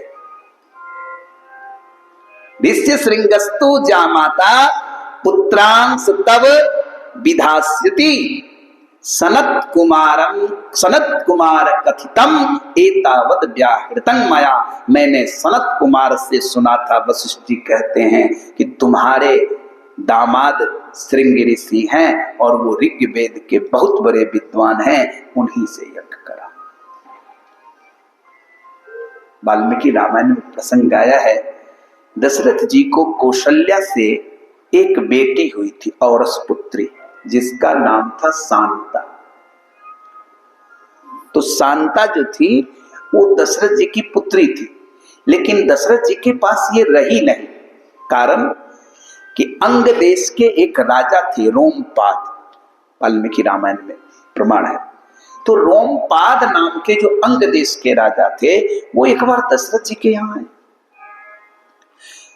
ऋष्य श्रृंगस्तु जामाता पुत्रांस तव विधास्यति, सनत कुमार कथितम एतावद व्याहृतं मया। मैंने सनत कुमार से सुना था, वशिष्ठ जी कहते हैं कि तुम्हारे दामाद श्रृंग ऋषि हैं और वो ऋग्वेद के बहुत बड़े विद्वान हैं, उन्हीं से यज्ञ करा। वाल्मीकि रामायण में प्रसंग आया है, दशरथ जी को कौशल्या से एक बेटी हुई थी, औरस पुत्री, जिसका नाम था शांता। तो शांता जो थी वो दशरथ जी की पुत्री थी, लेकिन दशरथ जी के पास ये रही नहीं। कारण कि अंग देश के एक राजा थे रोमपाद, वाल्मीकि रामायण में प्रमाण है। तो रोमपाद नाम के जो अंग देश के राजा थे, वो एक बार दशरथ जी के यहाँ आए।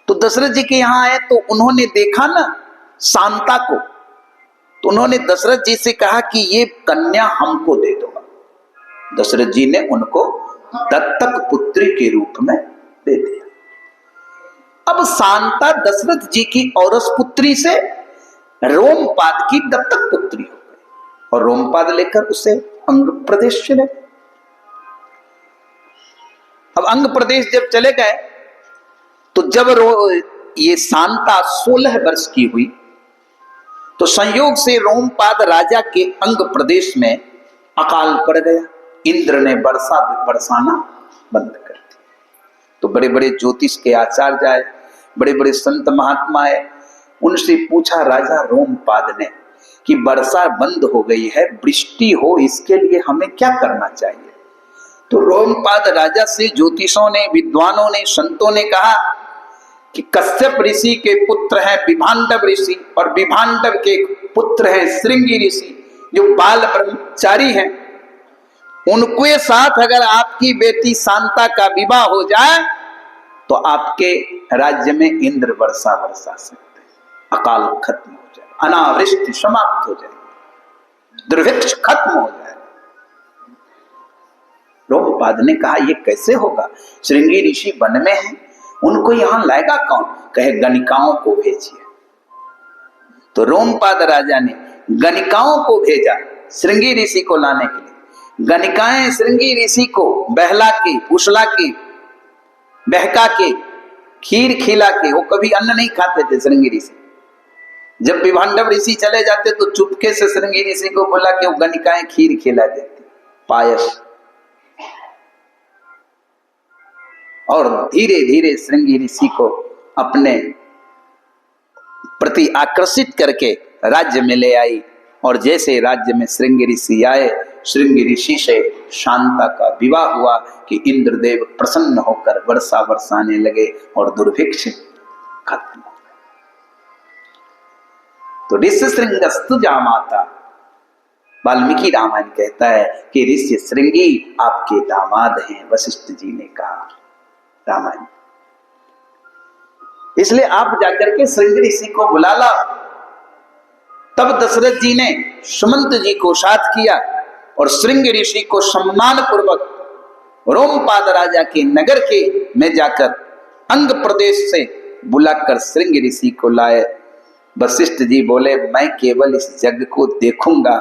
तो दशरथ जी के यहाँ आए तो उन्होंने देखा ना शांता को, तो उन्होंने दशरथ जी से कहा कि ये कन्या हमको दे दो। दशरथ जी ने उनको दत्तक पुत्री के रूप में दे दिया। अब शांता दशरथ जी की औरस पुत्री से रोमपाद की दत्तक पुत्री हो गई, और रोमपाद लेकर उसे अंग प्रदेश चले। अब अंग प्रदेश जब चले गए तो जब ये शांता 16 वर्ष की हुई तो संयोग से रोमपाद राजा के अंग प्रदेश में अकाल पड़ गया। इंद्र ने बरसाना बंद कर दिया। तो बड़े बड़े ज्योतिष के आचार्य आए, बड़े बड़े संत महात्मा आए, उनसे पूछा राजा रोमपाद ने कि वर्षा बंद हो गई है, वृष्टि हो, इसके लिए हमें क्या करना चाहिए? तो रोमपाद राजा से ज्योतिषों ने, विद्वानों ने, संतों ने कहा कि कश्यप ऋषि के पुत्र हैं विभांडव ऋषि, और विभांडव के पुत्र हैं श्रृंगी ऋषि, जो बाल ब्रह्मचारी हैं। उनके साथ अगर आपकी बेटी शांता का विवाह हो जाए तो आपके राज्य में इंद्र वर्षा बरसा सकते हैं, अकाल खत्म हो जाए, अनावृष्टि समाप्त हो जाए, दुर्भिक्ष खत्म हो जाए। रोमपाद ने कहा ये कैसे होगा? श्रृंगी ऋषि वन में हैं, उनको यहां लाएगा कौन? कहे गणिकाओं को भेजिए। तो रोमपाद राजा ने गणिकाओं को भेजा श्रृंगी ऋषि को लाने के लिए। गणिकाएं श्रृंगी ऋषि को बहला के, फुसला के, बहका के खीर खिला के, वो कभी अन्न नहीं खाते थे श्रृंगी ऋषि। जब विभांडव ऋषि चले जाते तो चुपके से श्रृंगी ऋषि को बोला कि वो गणिकाएं खीर खिला देती, पायस। और धीरे धीरे श्रृंगी ऋषि को अपने प्रति आकर्षित करके राज्य में ले आई। और जैसे राज्य में श्रृंगी ऋषि आए, श्रृंगी ऋषि से शांता का विवाह हुआ कि इंद्रदेव प्रसन्न होकर वर्षा बरसाने लगे और दुर्भिक्ष खत्म। तो ऋषि श्रृंगस्तु जामाता, वाल्मीकि रामायण कहता है कि ऋषि श्रृंगी आपके दामाद हैं, वशिष्ठ जी ने कहा रामायण। इसलिए आप जाकर के श्रृंगी ऋषि को बुला ला। तब दशरथ जी ने सुमंत जी को साथ किया और श्रृंगी ऋषि को सम्मान पूर्वक रोमपाद राजा के नगर के में जाकर अंग प्रदेश से बुलाकर श्रृंगी ऋषि को लाए। वशिष्ठ जी बोले, मैं केवल इस यज्ञ को देखूंगा,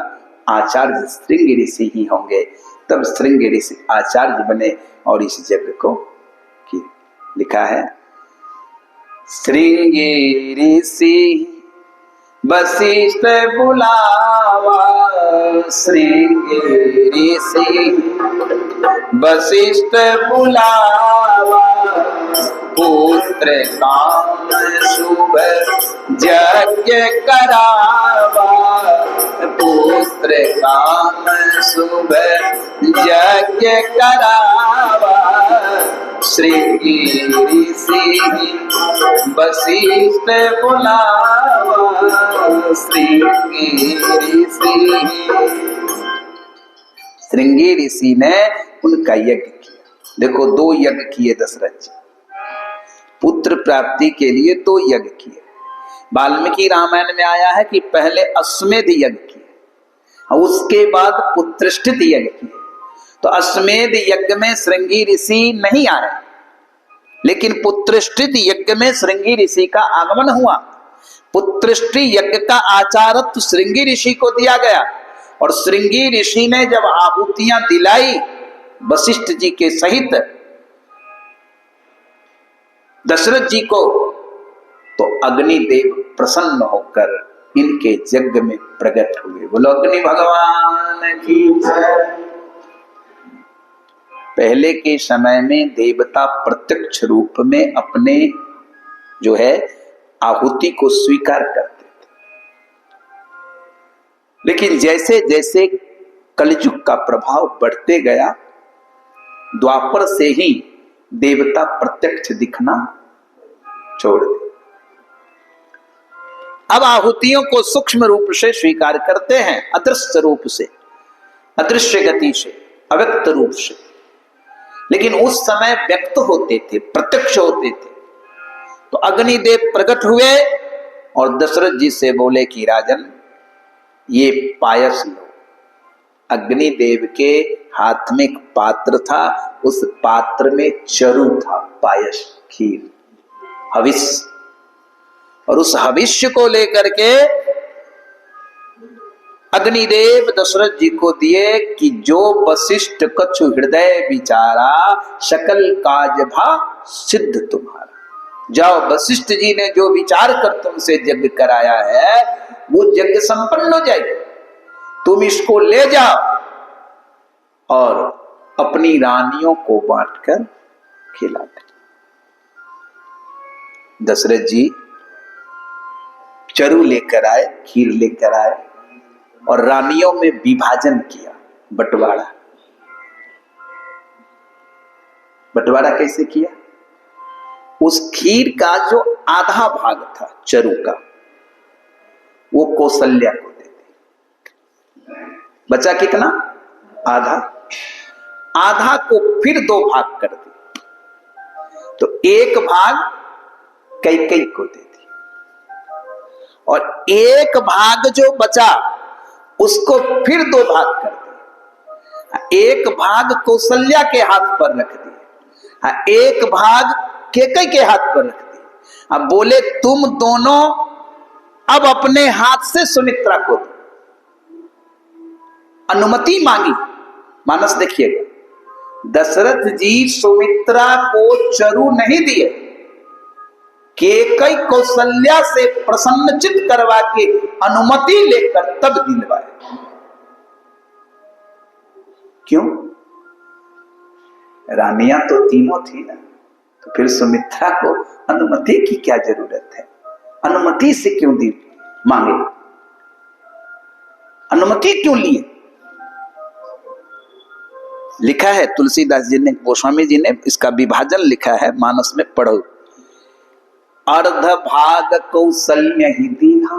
आचार्य श्रृंगी ऋषि ही होंगे। तब श्रृंगी ऋषि आचार्य बने और इस यज्ञ को किया। लिखा है, श्रृंगी ऋषि वशिष्ठ बुलावा, श्रृंगी ऋषि वशिष्ठ बुलावा, पुत्र काम शुभ यज्ञ करावा, पुत्र काम शुभ यज्ञ करावा, श्रृंगी ऋषि वशिष्ठ बुलावा, श्रृंगी ऋषि। श्रृंगी ऋषि ने उनका यज्ञ किया। देखो, 2 यज्ञ किए दशरथ जी, पुत्र प्राप्ति के लिए 2 यज्ञ किए। वाल्मीकि रामायण में आया है कि पहले अश्वमेध यज्ञ किए, उसके बाद पुत्रष्ठित यज्ञ किए। तो अश्वमेध यज्ञ में श्रृंगी ऋषि नहीं आए, लेकिन पुत्रष्ठित यज्ञ में श्रृंगी ऋषि का आगमन हुआ। पुत्रष्टि यज्ञ का आचारत्व श्रृंगी ऋषि को दिया गया और श्रृंगी ऋषि ने जब आहुतियां दिलाई वशिष्ठ जी के सहित दशरथ जी को, तो अग्निदेव प्रसन्न होकर इनके यज्ञ में प्रकट हुए। बोलो अग्नि भगवान की जय। पहले के समय में देवता प्रत्यक्ष रूप में अपने जो है आहुति को स्वीकार करते थे, लेकिन जैसे जैसे कलयुग का प्रभाव बढ़ते गया, द्वापर से ही देवता प्रत्यक्ष दिखना छोड़ दिए। अब आहुतियों को सूक्ष्म रूप से स्वीकार करते हैं, अदृश्य रूप से, अदृश्य गति से, अव्यक्त रूप से। लेकिन उस समय व्यक्त होते थे, प्रत्यक्ष होते थे। तो अग्निदेव प्रकट हुए और दशरथ जी से बोले कि राजन, ये पायस लो। अग्निदेव के हाथ में एक पात्र था, उस पात्र में चरु था, पायस, खीर, हविष्य। और उस हविष्य को लेकर के अग्निदेव दशरथ जी को दिए कि जो वशिष्ठ कछु हृदय विचारा, सकल काज भा सिद्ध तुम्हारा। जाओ, वशिष्ठ जी ने जो विचार कर तुमसे यज्ञ कराया है वो यज्ञ संपन्न हो जाएगा। तुम इसको ले जाओ और अपनी रानियों को बांटकर खिला दे। दशरथ जी चरु लेकर आए, खीर लेकर आए और रानियों में विभाजन किया, बंटवारा। बंटवारा कैसे किया? उस खीर का जो आधा भाग था चरु का, वो कौशल्या को दे दी। बचा कितना? आधा। आधा को फिर 2 भाग कर दी, तो 1 भाग कैकेयी को दे दी और 1 भाग जो बचा उसको फिर 2 भाग कर दिया। 1 भाग कौशल्या के हाथ पर रख दिया, 1 भाग कैकेयी के हाथ पर रख दिया। अब बोले तुम दोनों अब अपने हाथ से सुमित्रा को दो। अनुमति मांगी। मानस देखिएगा, दशरथ जी सुमित्रा को चरु नहीं दिए, केकई कौशल्या से प्रसन्नचित करवा के अनुमति लेकर तब दिलवाए। क्यों? रानियां तो तीनों थी ना, तो फिर सुमित्रा को अनुमति की क्या जरूरत है? अनुमति से क्यों दी मांगे? अनुमति क्यों लिए? लिखा है तुलसीदास जी ने, गोस्वामी जी ने इसका विभाजन लिखा है, मानस में पढ़ो। अर्ध भाग कौशल्य ही दीना,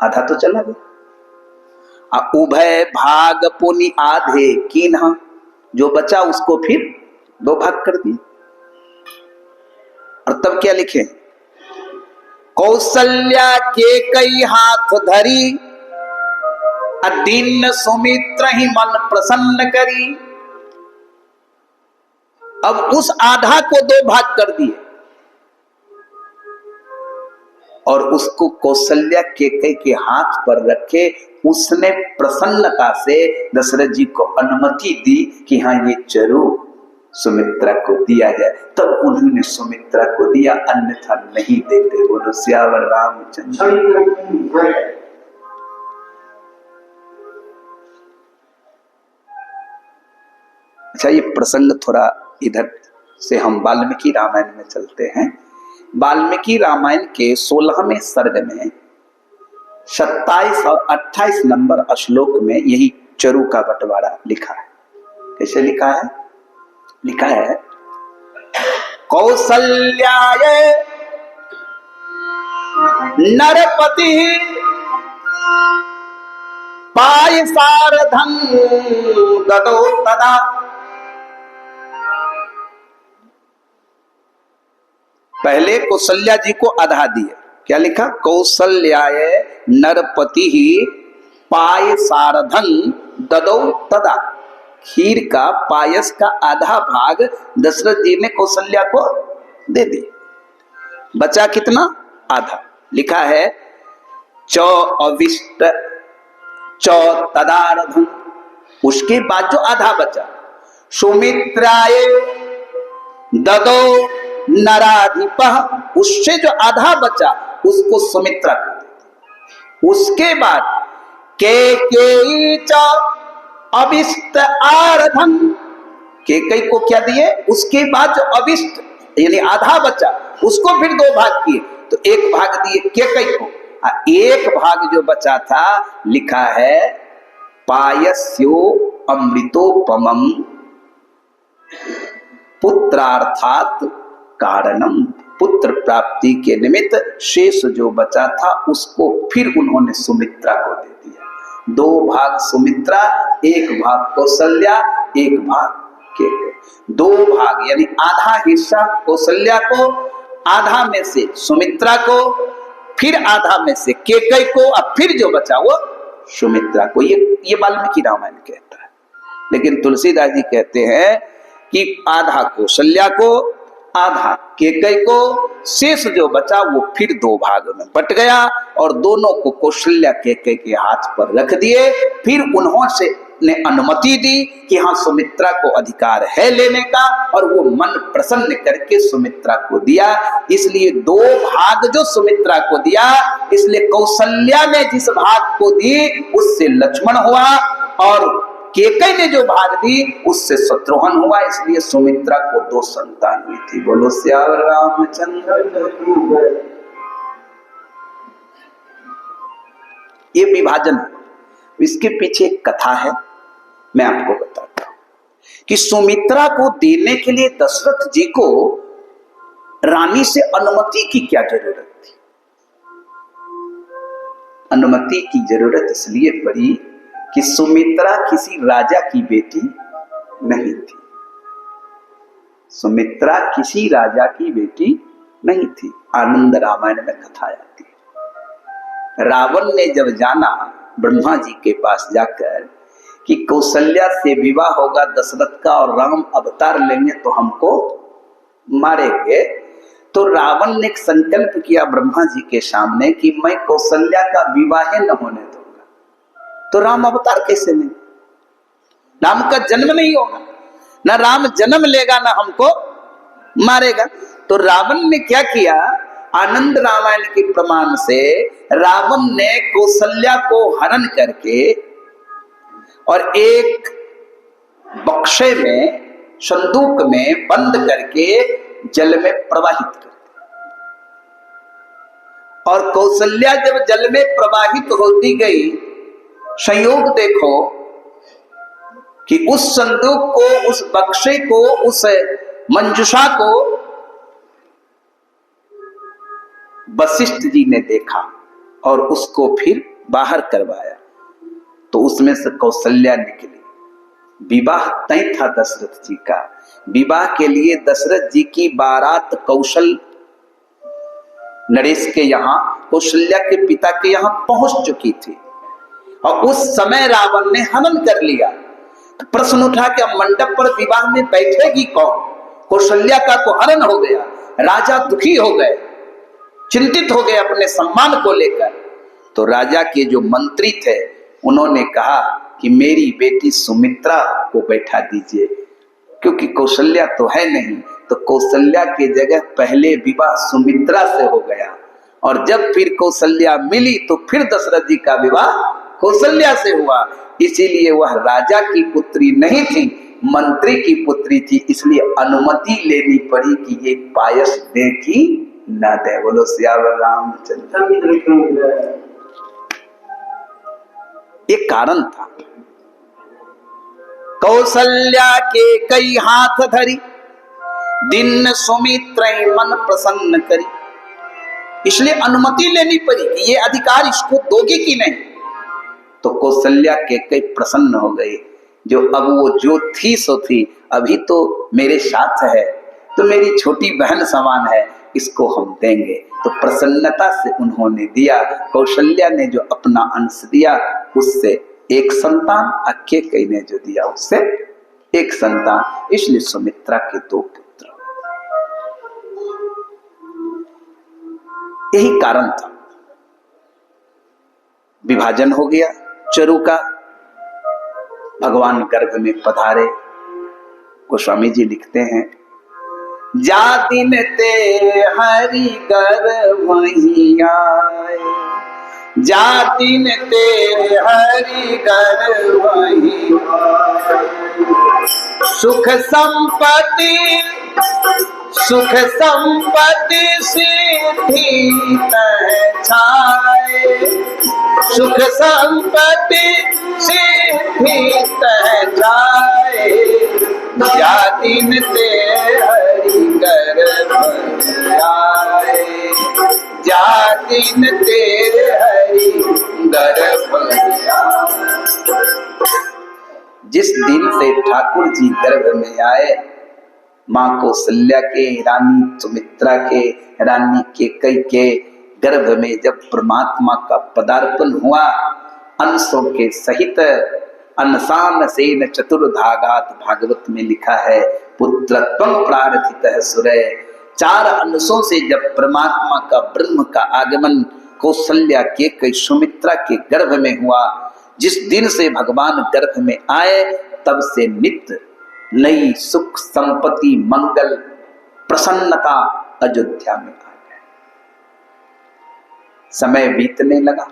आधा तो चला गया। उभय भाग पुनि आधे कीन्हा, जो बचा उसको फिर 2 भाग कर दिए। और तब क्या लिखे? कौशल्या के कई हाथ धरी, दीन सुमित्र ही मन प्रसन्न करी। अब उस आधा को 2 भाग कर दिए और उसको कौशल्या केकई के हाथ पर रखे। उसने प्रसन्नता से दशरथ जी को अनुमति दी कि हाँ ये चरो सुमित्रा को दिया जाए। तब उन्होंने सुमित्रा को दिया, अन्यथा नहीं देते। बोलो सियावर रामचंद्र। अच्छा, ये प्रसंग थोड़ा इधर से हम वाल्मीकि रामायण में चलते हैं। वाल्मीकि रामायण के 16वें सर्ग में 27 और 28 नंबर श्लोक में यही चरु का बंटवारा लिखा है। कैसे लिखा है? लिखा है कौसल्याय नरपति पायसारधं ददो तदा। पहले कौशल्या जी को आधा दिए। क्या लिखा? कौशल्याय नरपति ही पायसारधं ददो तदा। खीर का, पायस का आधा भाग दशरथ जी ने कौशल्या को दे दिया। बचा कितना? आधा। लिखा है चौ अविष्ट चौ तदारधं, उसके बाद जो आधा बचा सुमित्राय ददो नराधिपः, उससे जो आधा बचा उसको सुमित्रा को दे। उसके बाद केकई च अविष्ट आरधं, केकई को क्या दिए? उसके बाद जो अविष्ट यानी आधा बचा उसको फिर 2 भाग किए, तो 1 भाग दिए केकई को। 1 भाग जो बचा था लिखा है पायस्यो अमृतोपमं पुत्रार्थात कारणम, पुत्र प्राप्ति के निमित्त शेष जो बचा था उसको फिर उन्होंने सुमित्रा को दे दिया। 2 भाग सुमित्रा, 1 भाग कौशल्या, 1 भाग केकई। 2 भाग यानी आधा हिस्सा कौशल्या को, आधा में से सुमित्रा को, फिर आधा में से केकई को, और फिर जो बचा वो सुमित्रा को। ये वाल्मीकि रामायण कहता है। लेकिन तुलसीदास जी कहते हैं कि आधा कौशल्या को, आधा केकई को, शेष जो बचा वो फिर 2 भाग में बट गया और दोनों को कौशल्या केकई के हाथ पर रख दिए। फिर उन्होंने ने अनुमति दी कि हाँ सुमित्रा को अधिकार है लेने का, और वो मन प्रसन्न करके सुमित्रा को दिया। इसलिए 2 भाग जो सुमित्रा को दिया, इसलिए कौशल्या ने जिस भाग को दी उससे लक्ष्मण हुआ, और केकई ने जो भाग दी उससे शत्रुघ्न हुआ। इसलिए सुमित्रा को 2 संतान हुई थी। बोलो सियावर रामचंद्र। ये विभाजन, इसके पीछे एक कथा है, मैं आपको बताता हूं कि सुमित्रा को देने के लिए दशरथ जी को रानी से अनुमति की क्या जरूरत थी? अनुमति की जरूरत इसलिए पड़ी कि सुमित्रा किसी राजा की बेटी नहीं थी। सुमित्रा किसी राजा की बेटी नहीं थी। आनंद रामायण में कथा आती है। रावण ने जब जाना ब्रह्मा जी के पास जाकर कि कौशल्या से विवाह होगा दशरथ का और राम अवतार लेंगे तो हमको मारेंगे, तो रावण ने एक संकल्प किया ब्रह्मा जी के सामने कि मैं कौशल्या का विवाह न होने दूंगा तो राम अवतार कैसे लेंगे? राम का जन्म नहीं होगा, ना राम जन्म लेगा ना हमको मारेगा। तो रावण ने क्या किया, आनंद रामायण के प्रमाण से रावण ने कौशल्या को हरण करके और एक बक्से में, संदूक में बंद करके जल में प्रवाहित कर दिया। और कौशल्या जब जल में प्रवाहित होती गई, संयोग देखो कि उस संदूक को, उस बक्से को, उस मंजूषा को वशिष्ठ जी ने देखा और उसको फिर बाहर करवाया, तो उसमें से कौशल्या निकली। विवाह तय था दशरथ जी का। विवाह के लिए दशरथ जी की बारात कौशल नरेश के यहाँ, कौशल्या के पिता के यहाँ पहुंच चुकी थी और उस समय रावण ने हनन कर लिया। तो प्रश्न उठा कि अब मंडप पर विवाह में बैठेगी कौन? कौशल्या का तो हनन हो गया। राजा दुखी हो गए, चिंतित हो गए अपने सम्मान को लेकर। तो राजा के जो मंत्री थे उन्होंने कहा कि मेरी बेटी सुमित्रा को बैठा दीजिए, क्योंकि कौशल्या तो है नहीं। तो कौशल्या के जगह पहले विवाह सुमित्रा से हो गया, और जब फिर कौशल्या मिली तो फिर दशरथ जी का विवाह कौशल्या से हुआ। इसीलिए वह राजा की पुत्री नहीं थी, मंत्री की पुत्री थी। इसलिए अनुमति लेनी पड़ी कि ये पायस दे कि न दे। बोलो सियावर रामचंद्र। ये कारण था। कौशल्या के कई हाथ धरी, दिन सुमित्र मन प्रसन्न करी। इसलिए अनुमति लेनी पड़ी कि ये अधिकार इसको दोगे कि नहीं। तो कौशल्या के कई प्रसन्न हो गई, जो अब वो जो थी सो थी, अभी तो मेरे साथ है, तो मेरी छोटी बहन समान है, इसको हम देंगे। तो प्रसन्नता से उन्होंने दिया। कौशल्या ने जो अपना अंश दिया उससे एक संतान, अक्केकई ने जो दिया उससे एक संतान। इसलिए सुमित्रा के 2 पुत्र। यही कारण था। विभाजन हो गया चरु का, भगवान गर्भ में पधारे। गोस्वामी जी लिखते हैं, जा दिन ते हरि गर्भ ही आए, जा दिन ते हरि गर्भ ही आए। सुख संपत्ति, सुख संपत्ति सिद्धि तह छाए, सुख संपत्ति सिद्धि तह छाए। जा दिन ते हरि गर्भ आए, जा दिन ते हरि गर्भ आए। जिस दिन से ठाकुर जी गर्भ में आए, मां कौशल्या के, रानी सुमित्रा के, रानी कैकेयी के गर्भ में जब परमात्मा का पदार्पण हुआ, अंशों के सहित, अनसान सेन चतुर्धागात, भागवत में लिखा है, पुत्रत्वं प्रार्थितः सुरय। 4 अंशों से जब परमात्मा का, ब्रह्म का आगमन कौशल्या के कई सुमित्रा के गर्भ में हुआ, जिस दिन से भगवान गर्भ में आए, तब से नित्य नई सुख संपत्ति, मंगल, प्रसन्नता अयोध्या में आ गए। समय बीतने लगा।